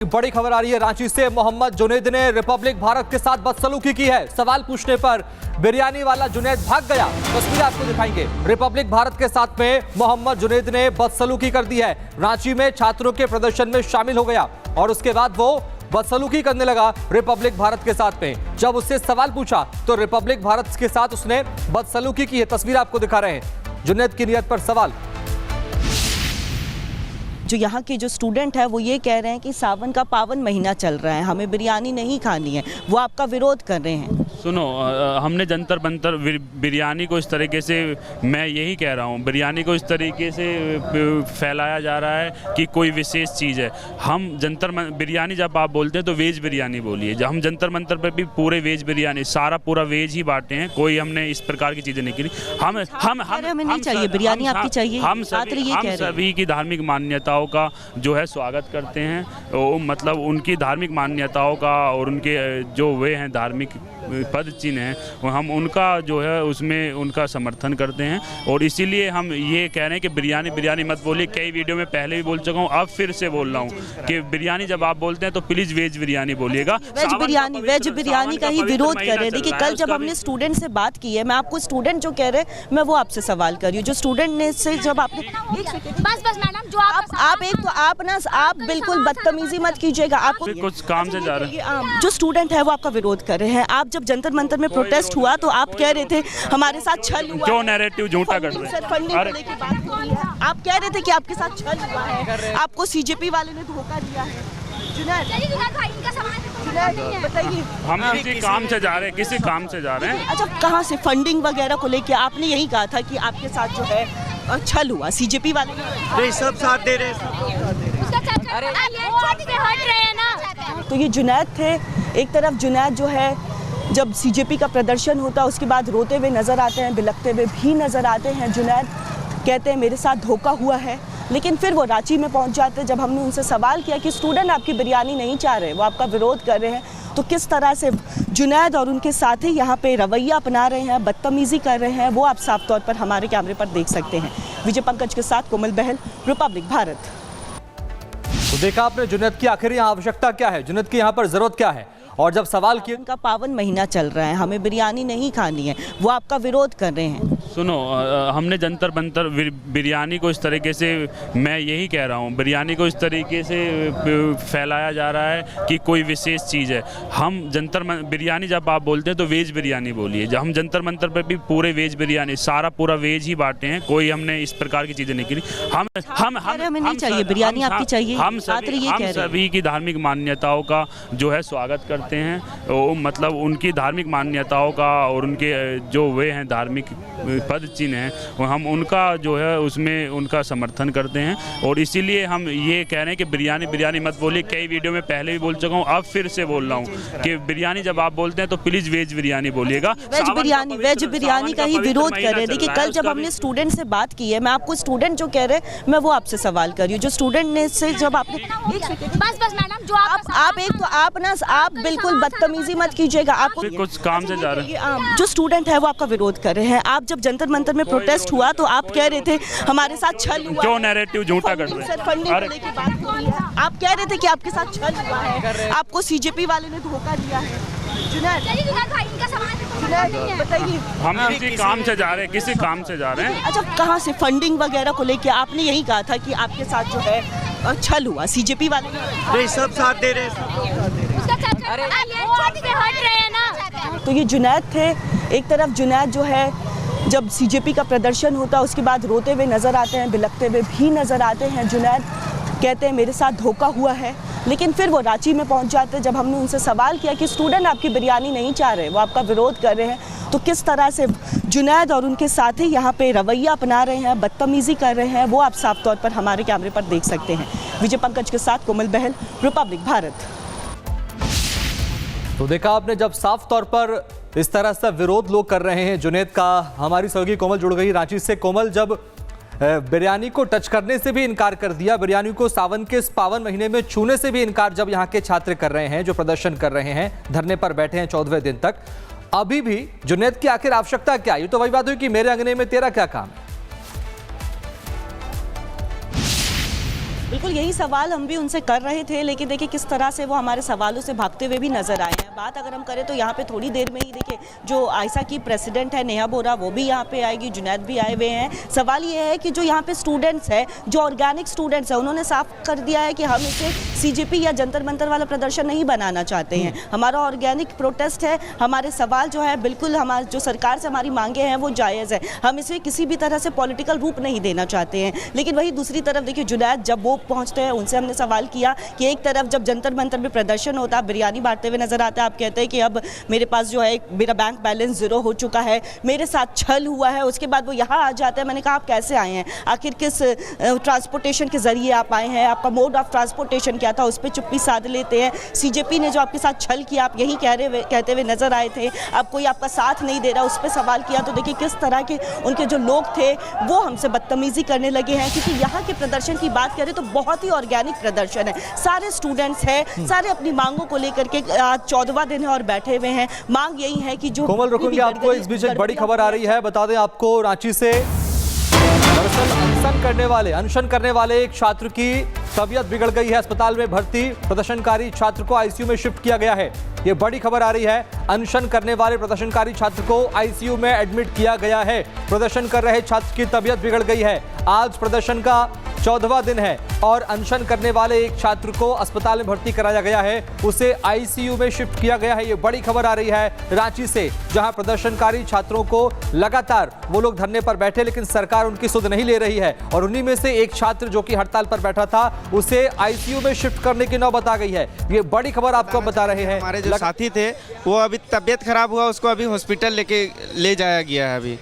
बड़ी खबर आ रही है रांची से। मोहम्मद जुनैद ने रिपब्लिक भारत के साथ बदसलूकी की है। सवाल पूछने पर बिरयानी वाला जुनैद भाग गया। तस्वीर आपको दिखाएंगे। रिपब्लिक भारत के साथ में मोहम्मद जुनैद ने बदसलूकी कर दी है। रांची में छात्रों के प्रदर्शन में शामिल हो गया और उसके बाद वो बदसलूकी करने लगा रिपब्लिक भारत के साथ में। जब उससे सवाल पूछा तो रिपब्लिक भारत के साथ उसने बदसलूकी की है। तस्वीर आपको दिखा रहे हैं। जुनैद की नीयत पर सवाल। जो यहाँ के जो स्टूडेंट है वो ये कह रहे हैं कि सावन का पावन महीना चल रहा है, हमें बिरयानी नहीं खानी है, वो आपका विरोध कर रहे हैं। सुनो, हमने जंतर मंतर बिरयानी को इस तरीके से, मैं यही कह रहा हूँ, बिरयानी को इस तरीके से फैलाया जा रहा है कि कोई विशेष चीज़ है। हम बिरयानी जब आप बोलते हैं तो वेज बिरयानी बोलिए। जब हम जंतर मंतर पर भी पूरे वेज बिरयानी, सारा पूरा वेज ही बांटे हैं। कोई हमने इस प्रकार की चीज़ें नहीं की। हमें नहीं चाहिए बिरयानी, आपकी चाहिए। हम सभी की धार्मिक मान्यताओं का जो है स्वागत करते हैं। मतलब उनकी धार्मिक मान्यताओं का और उनके जो वे हैं धार्मिक पद चिन्ह हैं, हम उनका जो है उसमें उनका समर्थन करते हैं। और इसीलिए हम ये कह रहे हैं कि बिरयानी मत बोलिए। कई वीडियो में पहले भी बोल चुका हूँ, अब फिर से बोल रहा हूँ कि बिरयानी जब आप बोलते हैं तो प्लीज़ वेज बिरयानी बोलिएगा। वेज बिरयानी का ही विरोध कर रहे हैं। देखिए, कल जब हमने स्टूडेंट से बात की है, मैं आपको स्टूडेंट जो कह रहे हैं मैं वो आपसे सवाल कर रही हूँ। जो स्टूडेंट ने से जब आपने बस मैडम, जो आप बिल्कुल बदतमीजी मत कीजिएगा। आपको कुछ काम से जा रहे हैं। जो स्टूडेंट है वो आपका विरोध कर रहे हैं। आप जब जंतर मंतर में प्रोटेस्ट हुआ तो आप कह रहे थे हमारे साथ छल हुआ। क्यों नैरेटिव झूठा कर रहे हैं? फंडिंग को लेकर बात हो रही है। आप कह रहे थे कि आपके साथ छल हुआ है, आपको सीजेपी वाले ने धोखा दिया है। बताइए, हम किसी काम से जा रहे हैं, किसी काम से जा रहे हैं। अच्छा, कहाँ से फंडिंग वगैरह को लेके आपने यही कहा था कि आपके साथ जो है छल हुआ, सीजेपी वाले नहीं, सब साथ दे रहे हैं। तो ये जुनैद थे। एक तरफ जुनैद जो है जब सीजेपी का प्रदर्शन होता है उसके बाद रोते हुए नज़र आते हैं, बिलखते हुए भी नज़र आते हैं। जुनैद कहते हैं मेरे साथ धोखा हुआ है, लेकिन फिर वो रांची में पहुंच जाते हैं। जब हमने उनसे सवाल किया कि स्टूडेंट आपकी बिरयानी नहीं चाह रहे, वो आपका विरोध कर रहे हैं, तो किस तरह से जुनैद और उनके साथी यहाँ पे रवैया अपना रहे हैं, बदतमीज़ी कर रहे हैं, वो आप साफ तौर पर हमारे कैमरे पर देख सकते हैं। विजय पंकज के साथ कोमल बहल, रिपब्लिक भारत। तो देखा आपने जुनैद की आखिर यहाँ आवश्यकता क्या है, जुनैद की यहाँ पर जरूरत क्या है। और जब सवाल किया, उनका पावन महीना चल रहा है, हमें बिरयानी नहीं खानी है, वो आपका विरोध कर रहे हैं। सुनो, हमने जंतर मंतर बिरयानी को इस तरीके से, मैं यही कह रहा हूँ, बिरयानी को इस तरीके से फैलाया जा रहा है कि कोई विशेष चीज़ है। हम बिरयानी जब आप बोलते हैं तो वेज बिरयानी बोलिए। जब हम जंतर मंतर पर भी पूरे वेज बिरयानी, सारा पूरा वेज ही बांटे हैं। कोई हमने इस प्रकार की चीज़ें नहीं की। हमें नहीं चाहिए बिरयानी, आपकी चाहिए। हम सभी की धार्मिक मान्यताओं का जो है स्वागत करते हैं। मतलब उनकी धार्मिक मान्यताओं का और उनके जो वे हैं धार्मिक पद चिन्ह हैं, हम उनका जो है उसमें उनका समर्थन करते हैं। और इसीलिए हम ये कह रहे हैं कि बिरयानी मत बोलिए। कई वीडियो में पहले भी बोल चुका हूँ, अब फिर से बोल रहा हूँ कि बिरयानी जब आप बोलते हैं तो प्लीज़ वेज बिरयानी बोलिएगा। वेज बिरयानी का ही विरोध कर रहे हैं। देखिए, कल जब हमने स्टूडेंट से बात की है, मैं आपको स्टूडेंट जो कह रहे हैं मैं वो आपसे सवाल कर रही हूँ। जो स्टूडेंट ने से जब आपने बस मैडम, जो आप बिल्कुल बदतमीजी मत कीजिएगा। आपको कुछ काम से जा रहे हैं। जो स्टूडेंट है वो आपका विरोध कर रहे हैं। आप जब जंतर मंतर में प्रोटेस्ट हुआ तो आप कह रहे थे हमारे साथ छल हुआ। क्यों नैरेटिव झूठा कर रहे हैं? फंडिंग को लेकर बात हो रही है। आप कह रहे थे कि आपके साथ छल हुआ है, आपको सीजेपी वाले ने धोखा दिया है। जुनैद, बताइए, हम किसी काम से जा रहे हैं, किसी काम से जा रहे हैं। अच्छा, कहाँ से फंडिंग वगैरह को लेके आपने यही कहा था कि आपके साथ जो है छल हुआ, सीजेपी वाले नहीं, सब साथ दे रहे हैं। तो ये जुनैद थे। एक तरफ जुनैद जो है जब सीजेपी का प्रदर्शन होता है उसके बाद रोते हुए नज़र आते हैं, बिलखते हुए भी नज़र आते हैं। जुनैद कहते हैं मेरे साथ धोखा हुआ है, लेकिन फिर वो रांची में पहुंच जाते हैं। जब हमने उनसे सवाल किया कि स्टूडेंट आपकी बिरयानी नहीं चाह रहे, वो आपका विरोध कर रहे हैं, तो किस तरह से जुनैद और उनके साथी यहाँ पे रवैया अपना रहे हैं, बदतमीज़ी कर रहे हैं, वो आप साफ तौर पर हमारे कैमरे पर देख सकते हैं। विजय पंकज के साथ कोमल बहल, रिपब्लिक भारत। तो देखा आपने, जब साफ तौर पर इस तरह से विरोध लोग कर रहे हैं जुनैद का। हमारी सहयोगी कोमल जुड़ गई रांची से। कोमल, जब बिरयानी को टच करने से भी इनकार कर दिया, बिरयानी को सावन के इस पावन महीने में छूने से भी इनकार जब यहाँ के छात्र कर रहे हैं, जो प्रदर्शन कर रहे हैं, धरने पर बैठे हैं 14वें दिन तक, अभी भी जुनैद की आखिर आवश्यकता क्या? ये तो वही बात हुई कि मेरे अंगने में तेरा क्या काम है। बिल्कुल यही सवाल हम भी उनसे कर रहे थे, लेकिन देखिए किस तरह से वो हमारे सवालों से भागते हुए भी नजर आए हैं। बात अगर हम करें तो यहाँ पे थोड़ी देर में ही देखिए जो आयसा की प्रेसिडेंट है नेहा बोरा, वो भी यहाँ पे आएगी, जुनैद भी आए हुए हैं। सवाल ये है कि जो यहाँ पे स्टूडेंट्स हैं, जो ऑर्गेनिक स्टूडेंट्स हैं, उन्होंने साफ कर दिया है कि हम इसे सीजेपी या जंतर मंतर वाला प्रदर्शन नहीं बनाना चाहते हैं। हमारा ऑर्गेनिक प्रोटेस्ट है। हमारे सवाल जो है बिल्कुल हमारे जो सरकार से हमारी मांगे हैं वो जायज़ है। हम इसमें किसी भी तरह से पॉलिटिकल रूप नहीं देना चाहते हैं। लेकिन वही दूसरी तरफ देखिए जुनैद जब वो पहुंचते हैं, उनसे हमने सवाल किया कि एक तरफ जब जंतर मंतर में प्रदर्शन होता है, बिरयानी बांटते हुए नजर आता है, आप कहते हैं कि अब मेरे पास जो है मेरा बैंक बैलेंस ज़ीरो हो चुका है, मेरे साथ छल हुआ है। उसके बाद वो यहाँ आ जाते हैं। मैंने कहा आप कैसे आए हैं, आखिर किस ट्रांसपोर्टेशन के जरिए आप आए हैं, आपका मोड ऑफ ट्रांसपोर्टेशन क्या था, उस पर चुप्पी साध लेते हैं। सीजेपी ने जो आपके साथ छल किया, आप यही कहते हुए नजर आए थे, अब कोई आपका साथ नहीं दे रहा, उस पर सवाल किया। तो देखिए किस तरह के उनके जो लोग थे वो हमसे बदतमीजी करने लगे हैं। क्योंकि यहाँ के प्रदर्शन की बात करें तो बहुत ही ऑर्गेनिक प्रदर्शन है। सारे स्टूडेंट्स हैं, सारे अपनी मांगों को लेकर के आज 14वां दिन है और बैठे हुए हैं। मांग यही है कि जो कोमल रुकूंगी आपको, इस बीच एक बड़ी खबर आ रही है, बता दें आपको रांची से। दरअसल अनशन करने वाले एक छात्र की तबीयत बिगड़ गई है, अस्पताल में भर्ती प्रदर्शनकारी छात्र को आईसीयू में शिफ्ट किया गया है। ये बड़ी खबर आ रही है। अनशन करने वाले प्रदर्शनकारी छात्र को आईसीयू में एडमिट किया गया है। प्रदर्शन कर रहे छात्र की तबीयत बिगड़ गई है। आज प्रदर्शन का 14वां दिन है और अनशन करने वाले एक छात्र को अस्पताल में भर्ती कराया गया है, उसे आईसीयू में शिफ्ट किया गया है। ये बड़ी खबर आ रही है रांची से, जहां प्रदर्शनकारी छात्रों को लगातार वो लोग धरने पर बैठे, लेकिन सरकार उनकी सुध नहीं ले रही है। और उन्हीं में से एक छात्र जो कि हड़ताल पर बैठा था, उसे आईसीयू में शिफ्ट करने की नौबत आ गई है। ये बड़ी खबर आपको बता रहे हैं। हमारे जो साथी थे वो अभी तबीयत खराब हुआ, उसको अभी हॉस्पिटल ले जाया गया है अभी।